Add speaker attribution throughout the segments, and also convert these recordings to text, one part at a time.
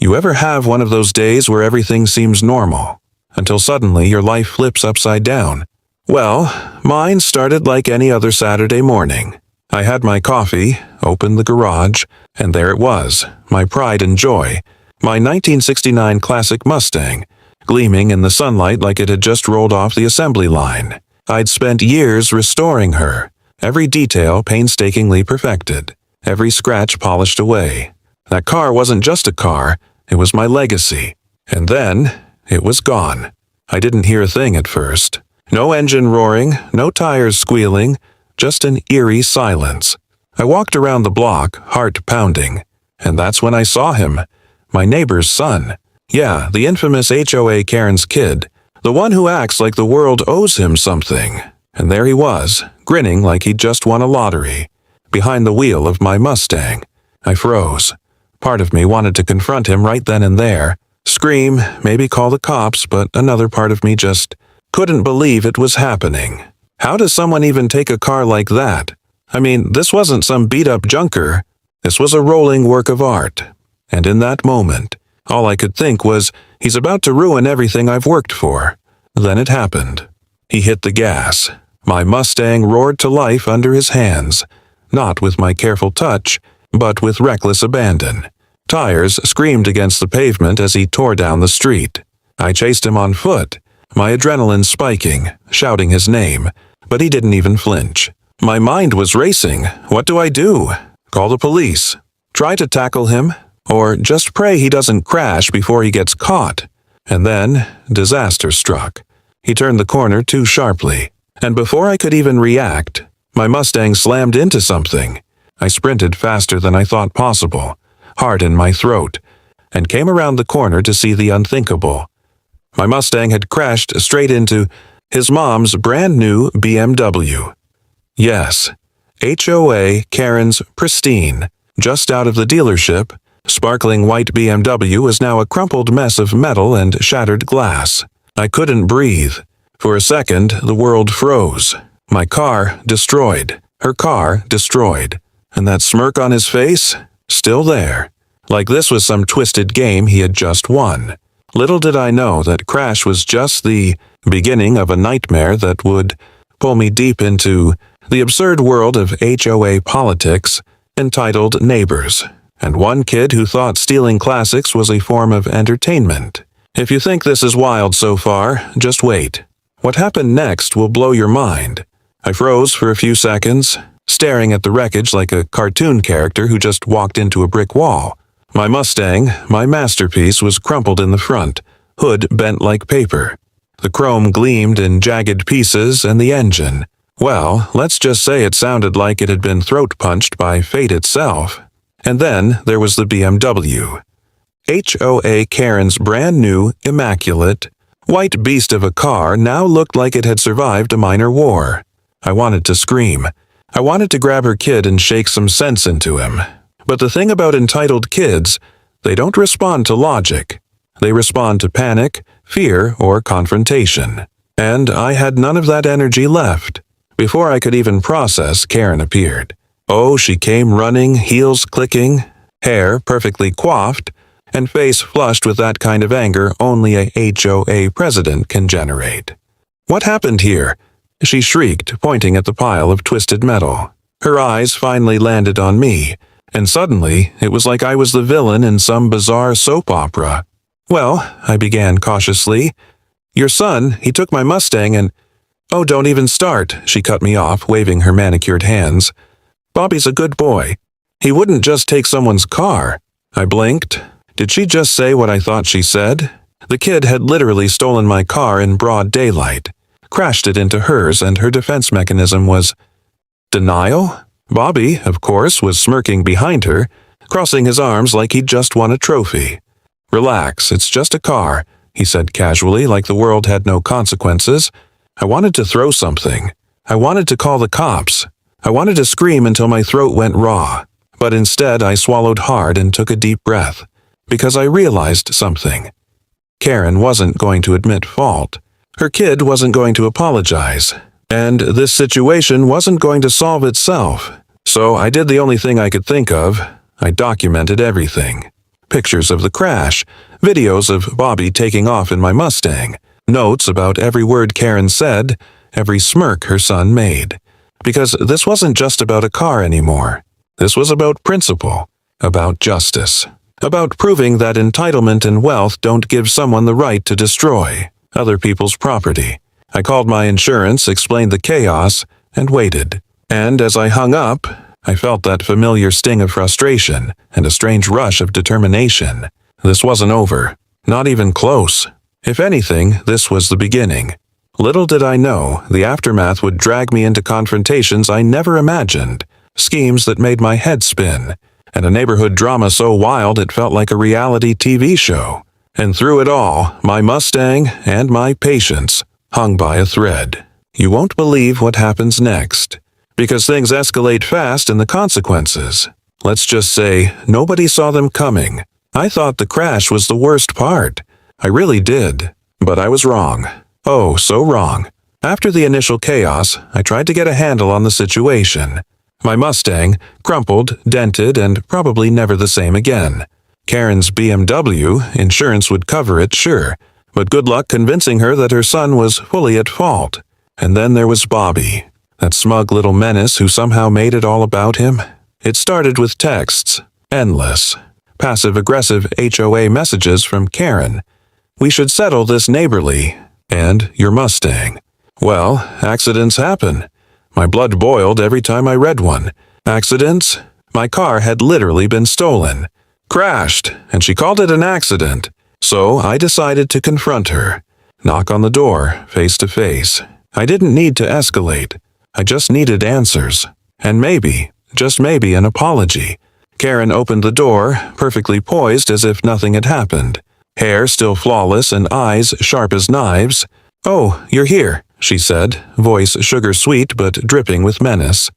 Speaker 1: You ever have one of those days where everything seems normal, until suddenly your life flips upside down? Well, mine started like any other Saturday morning. I had my coffee, opened the garage, and there it was, my pride and joy, my 1969 classic Mustang, gleaming in the sunlight like it had just rolled off the assembly line. I'd spent years restoring her, every detail painstakingly perfected, every scratch polished away. That car wasn't just a car, it was my legacy. And then, it was gone. I didn't hear a thing at first. No engine roaring, no tires squealing, just an eerie silence. I walked around the block, heart pounding, and that's when I saw him, my neighbor's son. Yeah, the infamous HOA Karen's kid, the one who acts like the world owes him something. And there he was, grinning like he'd just won a lottery, behind the wheel of my Mustang. I froze. Part of me wanted to confront him right then and there, scream, maybe call the cops, but another part of me just couldn't believe it was happening. How does someone even take a car like that? I mean, this wasn't some beat-up junker. This was a rolling work of art. And in that moment, all I could think was, he's about to ruin everything I've worked for. Then it happened. He hit the gas. My Mustang roared to life under his hands, not with my careful touch, but with reckless abandon. Tires screamed against the pavement as he tore down the street. I chased him on foot, my adrenaline spiking, shouting his name, but he didn't even flinch. My mind was racing. What do I do? Call the police? Try to tackle him? Or just pray he doesn't crash before he gets caught? And then, disaster struck. He turned the corner too sharply, and before I could even react, my Mustang slammed into something. I sprinted faster than I thought possible, heart in my throat, and came around the corner to see the unthinkable. My Mustang had crashed straight into his mom's brand new BMW. Yes, HOA Karen's pristine, just out of the dealership, sparkling white BMW was now a crumpled mess of metal and shattered glass. I couldn't breathe. For a second, the world froze. My car destroyed. Her car destroyed. And that smirk on his face? Still there. Like this was some twisted game he had just won. Little did I know that crash was just the beginning of a nightmare that would pull me deep into the absurd world of HOA politics entitled Neighbors, and one kid who thought stealing classics was a form of entertainment. If you think this is wild so far, just wait. What happened next will blow your mind. I froze for a few seconds, staring at the wreckage like a cartoon character who just walked into a brick wall. My Mustang, my masterpiece, was crumpled in the front, hood bent like paper. The chrome gleamed in jagged pieces, and the engine, well, let's just say it sounded like it had been throat-punched by fate itself. And then there was the BMW. HOA Karen's brand new, immaculate, white beast of a car now looked like it had survived a minor war. I wanted to scream. I wanted to grab her kid and shake some sense into him. But the thing about entitled kids, they don't respond to logic. They respond to panic, fear, or confrontation. And I had none of that energy left. Before I could even process, Karen appeared. Oh, she came running, heels clicking, hair perfectly coiffed, and face flushed with that kind of anger only a HOA president can generate. "What happened here?" she shrieked, pointing at the pile of twisted metal. Her eyes finally landed on me, and suddenly it was like I was the villain in some bizarre soap opera. "Well," I began cautiously, "your son, he took my Mustang and—" "Oh, don't even start," she cut me off, waving her manicured hands. "Bobby's a good boy. He wouldn't just take someone's car." I blinked. Did she just say what I thought she said? The kid had literally stolen my car in broad daylight, crashed it into hers, and her defense mechanism was denial? Bobby, of course, was smirking behind her, crossing his arms like he'd just won a trophy. "Relax, it's just a car," he said casually, like the world had no consequences. I wanted to throw something. I wanted to call the cops. I wanted to scream until my throat went raw. But instead I swallowed hard and took a deep breath, because I realized something. Karen wasn't going to admit fault. Her kid wasn't going to apologize. And this situation wasn't going to solve itself. So I did the only thing I could think of. I documented everything. Pictures of the crash, videos of Bobby taking off in my Mustang, notes about every word Karen said, every smirk her son made. Because this wasn't just about a car anymore. This was about principle, about justice, about proving that entitlement and wealth don't give someone the right to destroy other people's property. I called my insurance, explained the chaos, and waited. And as I hung up, I felt that familiar sting of frustration and a strange rush of determination. This wasn't over. Not even close. If anything, this was the beginning. Little did I know, the aftermath would drag me into confrontations I never imagined, schemes that made my head spin, and a neighborhood drama so wild it felt like a reality TV show. And through it all, my Mustang and my patience hung by a thread. You won't believe what happens next, because things escalate fast in the consequences. Let's just say nobody saw them coming. I thought the crash was the worst part. I really did. But I was wrong. Oh, so wrong. After the initial chaos, I tried to get a handle on the situation. My Mustang, crumpled, dented, and probably never the same again. Karen's BMW, insurance would cover it, sure, but good luck convincing her that her son was fully at fault. And then there was Bobby, that smug little menace who somehow made it all about him. It started with texts, endless, passive-aggressive HOA messages from Karen. We should settle this neighborly, and your Mustang. Well, accidents happen. My blood boiled every time I read one. Accidents? My car had literally been stolen. Crashed, and she called it an accident. So I decided to confront her. Knock on the door, face to face. I didn't need to escalate. I just needed answers. And maybe, just maybe, an apology. Karen opened the door, perfectly poised as if nothing had happened. Hair still flawless and eyes sharp as knives. "Oh, you're here," she said, voice sugar-sweet but dripping with menace.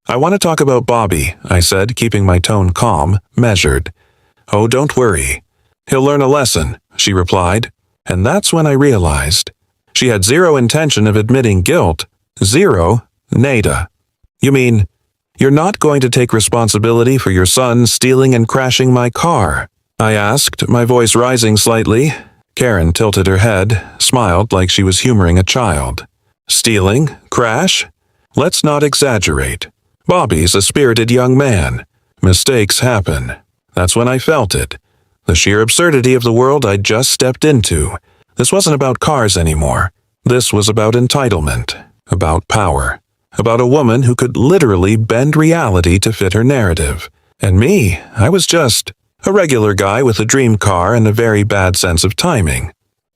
Speaker 1: "I want to talk about Bobby," I said, keeping my tone calm, measured. "Oh, don't worry. He'll learn a lesson," she replied. And that's when I realized. She had zero intention of admitting guilt. Zero. Nada. "You mean, you're not going to take responsibility for your son stealing and crashing my car?" I asked, my voice rising slightly. Karen tilted her head, smiled like she was humoring a child. "Stealing? Crash? Let's not exaggerate. Bobby's a spirited young man. Mistakes happen." That's when I felt it. The sheer absurdity of the world I'd just stepped into. This wasn't about cars anymore. This was about entitlement, about power, about a woman who could literally bend reality to fit her narrative. And me, I was just a regular guy with a dream car and a very bad sense of timing.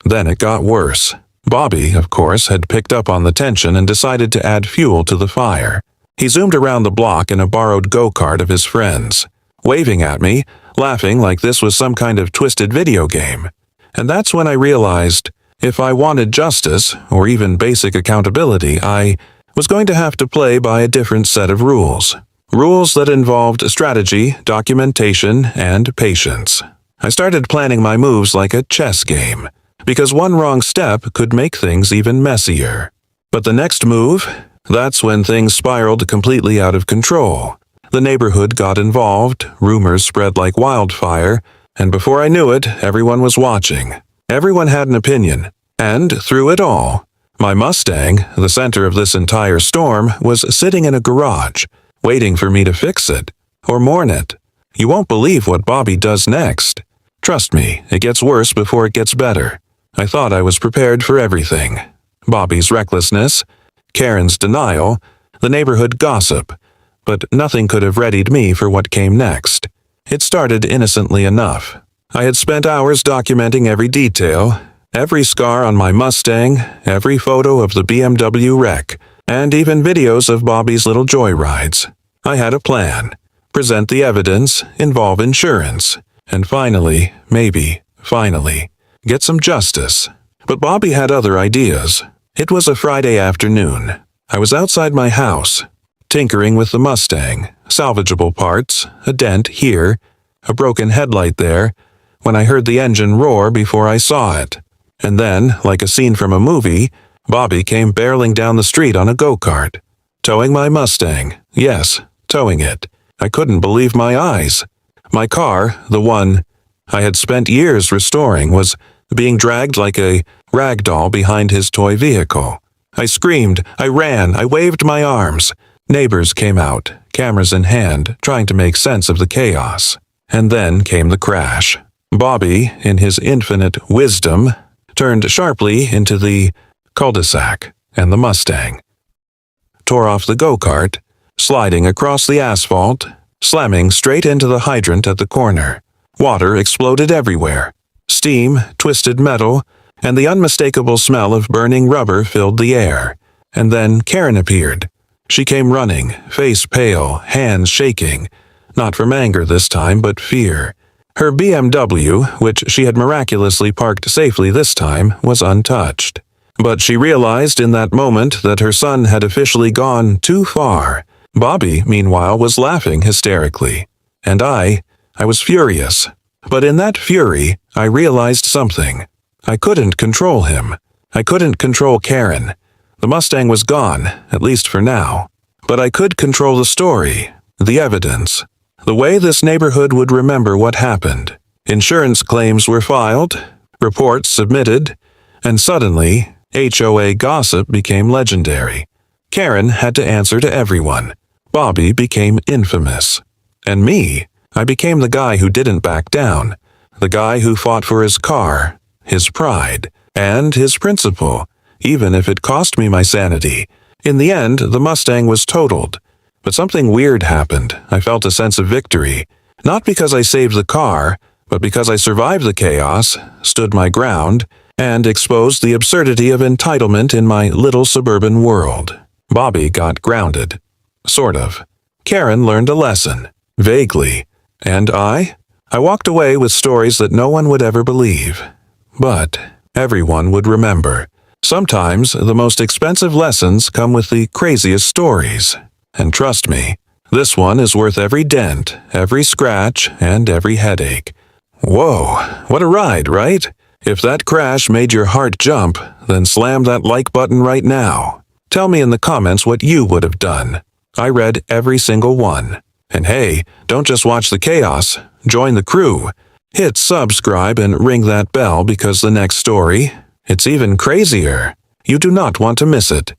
Speaker 1: Then it got worse. Bobby, of course, had picked up on the tension and decided to add fuel to the fire. He zoomed around the block in a borrowed go-kart of his friends, waving at me, laughing like this was some kind of twisted video game. And that's when I realized, if I wanted justice, or even basic accountability, I was going to have to play by a different set of rules. Rules that involved strategy, documentation, and patience. I started planning my moves like a chess game, because one wrong step could make things even messier. But the next move, that's when things spiraled completely out of control. The neighborhood got involved, rumors spread like wildfire, and before I knew it, everyone was watching. Everyone had an opinion, and through it all, my Mustang, the center of this entire storm, was sitting in a garage, waiting for me to fix it, or mourn it. You won't believe what Bobby does next. Trust me, it gets worse before it gets better. I thought I was prepared for everything. Bobby's recklessness, Karen's denial, the neighborhood gossip, but nothing could have readied me for what came next. It started innocently enough. I had spent hours documenting every detail, every scar on my Mustang, every photo of the BMW wreck, and even videos of Bobby's little joyrides. I had a plan. Present the evidence, involve insurance, and finally, get some justice. But Bobby had other ideas. It was a Friday afternoon. I was outside my house, tinkering with the Mustang, salvageable parts, a dent here, a broken headlight there, when I heard the engine roar before I saw it. And then, like a scene from a movie, Bobby came barreling down the street on a go-kart, towing my Mustang. Yes, towing it. I couldn't believe my eyes. My car, the one I had spent years restoring was being dragged like a rag doll behind his toy vehicle. I screamed, I ran, I waved my arms. Neighbors came out, cameras in hand, trying to make sense of the chaos. And then came the crash. Bobby, in his infinite wisdom, turned sharply into the cul-de-sac and the Mustang, tore off the go-kart, sliding across the asphalt, slamming straight into the hydrant at the corner. Water exploded everywhere. Steam, twisted metal, and the unmistakable smell of burning rubber filled the air. And then Karen appeared. She came running, face pale, hands shaking, not from anger this time, but fear. Her BMW, which she had miraculously parked safely this time, was untouched. But she realized in that moment that her son had officially gone too far. Bobby, meanwhile, was laughing hysterically. And I was furious. But in that fury, I realized something. I couldn't control him. I couldn't control Karen. The Mustang was gone, at least for now. But I could control the story, the evidence, the way this neighborhood would remember what happened. Insurance claims were filed, reports submitted, and suddenly, HOA gossip became legendary. Karen had to answer to everyone. Bobby became infamous. And me, I became the guy who didn't back down, the guy who fought for his car, his pride, and his principle, even if it cost me my sanity. In the end, the Mustang was totaled. But something weird happened. I felt a sense of victory, not because I saved the car, but because I survived the chaos, stood my ground, and exposed the absurdity of entitlement in my little suburban world. Bobby got grounded. Sort of. Karen learned a lesson. Vaguely. And I walked away with stories that no one would ever believe. But everyone would remember. Sometimes the most expensive lessons come with the craziest stories. And trust me, this one is worth every dent, every scratch, and every headache. Whoa, what a ride, right? If that crash made your heart jump, then slam that like button right now. Tell me in the comments what you would have done. I read every single one. And hey, don't just watch the chaos, join the crew. Hit subscribe and ring that bell because the next story, it's even crazier. You do not want to miss it.